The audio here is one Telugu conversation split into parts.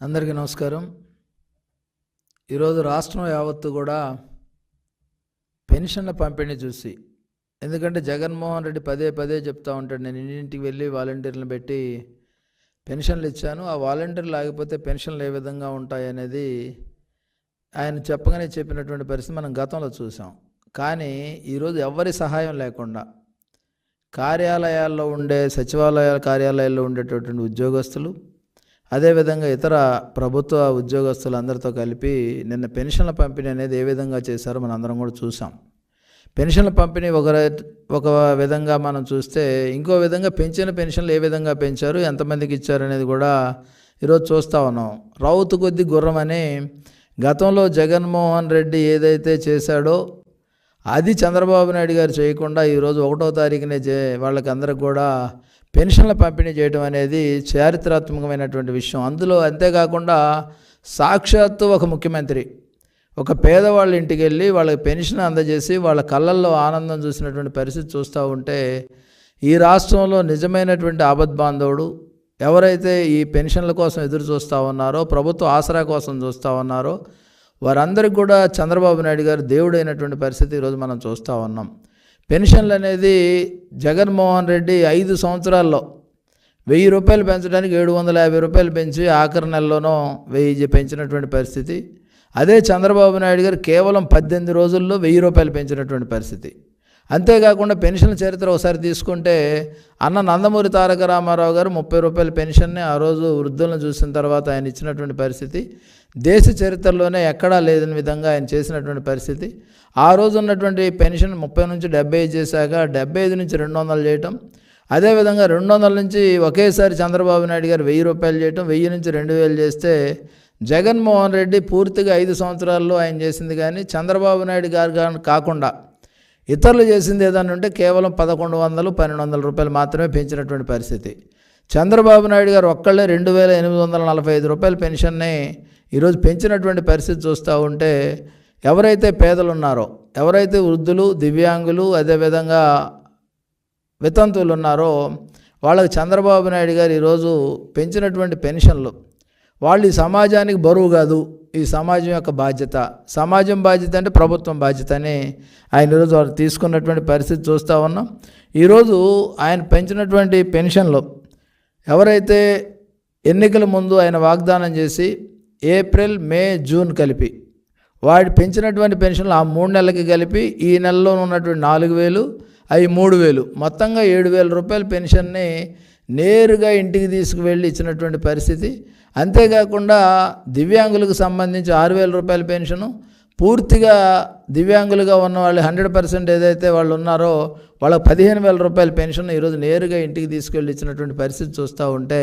అందరికీ నమస్కారం. ఈరోజు రాష్ట్రం యావత్తు కూడా పెన్షన్ల పంపిణీ చూసి, ఎందుకంటే జగన్మోహన్ రెడ్డి పదే పదే చెప్తూ ఉంటాడు, నేను ఇంటింటికి వెళ్ళి వాలంటీర్లను పెట్టి పెన్షన్లు ఇచ్చాను, ఆ వాలంటీర్లు ఆగిపోతే పెన్షన్లు ఏ విధంగా ఉంటాయనేది ఆయన చెప్పగానే చెప్పినటువంటి పరిస్థితి మనం గతంలో చూసాం. కానీ ఈరోజు ఎవరి సహాయం లేకుండా కార్యాలయాల్లో ఉండే సచివాలయాల కార్యాలయాల్లో ఉండేటటువంటి ఉద్యోగస్తులు, అదేవిధంగా ఇతర ప్రభుత్వ ఉద్యోగస్తులు అందరితో కలిపి నిన్న పెన్షన్ల పంపిణీ అనేది ఏ విధంగా చేశారో మనం అందరం కూడా చూసాం. పెన్షన్ల పంపిణీ ఒక విధంగా మనం చూస్తే, ఇంకో విధంగా పెంచిన పెన్షన్లు ఏ విధంగా పెంచారు, ఎంతమందికి ఇచ్చారు అనేది కూడా ఈరోజు చూస్తూ ఉన్నాం. రౌతు కొద్ది గుర్రం అని గతంలో జగన్మోహన్ రెడ్డి ఏదైతే చేశాడో అది చంద్రబాబు నాయుడు గారు చేయకుండా ఈరోజు 1వ తారీఖునే వాళ్ళకి అందరికి కూడా పెన్షన్ల పంపిణీ చేయడం అనేది చారిత్రాత్మకమైనటువంటి విషయం. అందులో అంతేకాకుండా సాక్షాత్తు ఒక ముఖ్యమంత్రి ఒక పేదవాళ్ళ ఇంటికి వెళ్ళి వాళ్ళకి పెన్షన్ అందజేసి వాళ్ళ కళ్ళల్లో ఆనందం చూసినటువంటి పరిస్థితి చూస్తూ ఉంటే, ఈ రాష్ట్రంలో నిజమైనటువంటి ఆపద్బాంధవుడు ఎవరైతే ఈ పెన్షన్ల కోసం ఎదురు చూస్తూ ఉన్నారో, ప్రభుత్వ ఆసరా కోసం చూస్తూ ఉన్నారో, వారందరికీ కూడా చంద్రబాబు నాయుడు గారు దేవుడైనటువంటి పరిస్థితి ఈరోజు మనం చూస్తూ ఉన్నాం. పెన్షన్లు అనేది జగన్మోహన్ రెడ్డి 5 సంవత్సరాల్లో 1000 రూపాయలు పెంచడానికి 750 రూపాయలు పెంచి ఆఖరి నెలలోనో 1000 పెంచినటువంటి పరిస్థితి. అదే చంద్రబాబు నాయుడు గారు కేవలం 18 రోజుల్లో 1000 రూపాయలు పెంచినటువంటి పరిస్థితి. అంతేకాకుండా పెన్షన్ల చరిత్ర ఒకసారి తీసుకుంటే, అన్న నందమూరి తారక రామారావు గారు 30 రూపాయల పెన్షన్ని ఆ రోజు వృద్ధులను చూసిన తర్వాత ఆయన ఇచ్చినటువంటి పరిస్థితి దేశ చరిత్రలోనే ఎక్కడా లేని విధంగా ఆయన చేసినటువంటి పరిస్థితి. ఆ రోజు ఉన్నటువంటి పెన్షన్ 30 నుంచి 75 చేశాక 75 నుంచి 200 చేయటం, అదేవిధంగా 200 నుంచి ఒకేసారి చంద్రబాబు నాయుడు గారు 1000 రూపాయలు చేయటం, 1000 నుంచి 2000 చేస్తే జగన్మోహన్ రెడ్డి పూర్తిగా 5 సంవత్సరాల్లో ఆయన చేసింది. కానీ చంద్రబాబు నాయుడు గారు కాకుండా ఇతరులు చేసింది ఏదన్నా ఉంటే కేవలం 1100, 1200 రూపాయలు మాత్రమే పెంచినటువంటి పరిస్థితి. చంద్రబాబు నాయుడు గారు ఒక్కళ్ళే 2845 రూపాయల పెన్షన్ని ఈరోజు పెంచినటువంటి పరిస్థితి చూస్తూ ఉంటే, ఎవరైతే పేదలు ఉన్నారో, ఎవరైతే వృద్ధులు, దివ్యాంగులు, అదేవిధంగా వితంతువులు ఉన్నారో వాళ్ళకి చంద్రబాబు నాయుడు గారు ఈరోజు పెంచినటువంటి పెన్షన్లు వాళ్ళు ఈ సమాజానికి బరువు కాదు, ఈ సమాజం యొక్క బాధ్యత, సమాజం బాధ్యత అంటే ప్రభుత్వం బాధ్యత అని ఆయన ఈరోజు వాళ్ళు తీసుకున్నటువంటి పరిస్థితి చూస్తూ ఉన్నాం. ఈరోజు ఆయన పెంచినటువంటి పెన్షన్లు ఎవరైతే ఎన్నికల ముందు ఆయన వాగ్దానం చేసి ఏప్రిల్, మే, జూన్ కలిపి వాడి పెంచినటువంటి పెన్షన్లు ఆ 3 నెలలకి కలిపి ఈ నెలలో ఉన్నటువంటి 4000 అవి 3000 మొత్తంగా 7000 రూపాయల పెన్షన్ని నేరుగా ఇంటికి తీసుకువెళ్ళి ఇచ్చినటువంటి పరిస్థితి. అంతేకాకుండా దివ్యాంగులకు సంబంధించి 6000 రూపాయల పెన్షను పూర్తిగా దివ్యాంగులుగా ఉన్న వాళ్ళు 100% ఏదైతే వాళ్ళు ఉన్నారో వాళ్ళకి 15000 రూపాయల పెన్షన్ ఈరోజు నేరుగా ఇంటికి తీసుకెళ్ళి ఇచ్చినటువంటి పరిస్థితి చూస్తూ ఉంటే,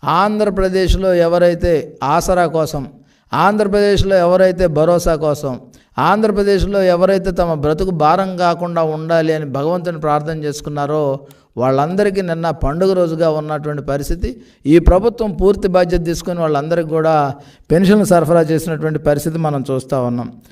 ఆంధ్రప్రదేశ్లో ఎవరైతే ఆసరా కోసం, ఆంధ్రప్రదేశ్లో ఎవరైతే భరోసా కోసం, ఆంధ్రప్రదేశ్లో ఎవరైతే తమ బ్రతుకు భారం కాకుండా ఉండాలి అని భగవంతుని ప్రార్థన చేసుకున్నారో వాళ్ళందరికీ నిన్న పండుగ రోజుగా ఉన్నటువంటి పరిస్థితి. ఈ ప్రభుత్వం పూర్తి బాధ్యత తీసుకొని వాళ్ళందరికీ కూడా పెన్షన్లు సరఫరా చేసినటువంటి పరిస్థితి మనం చూస్తూ ఉన్నాం.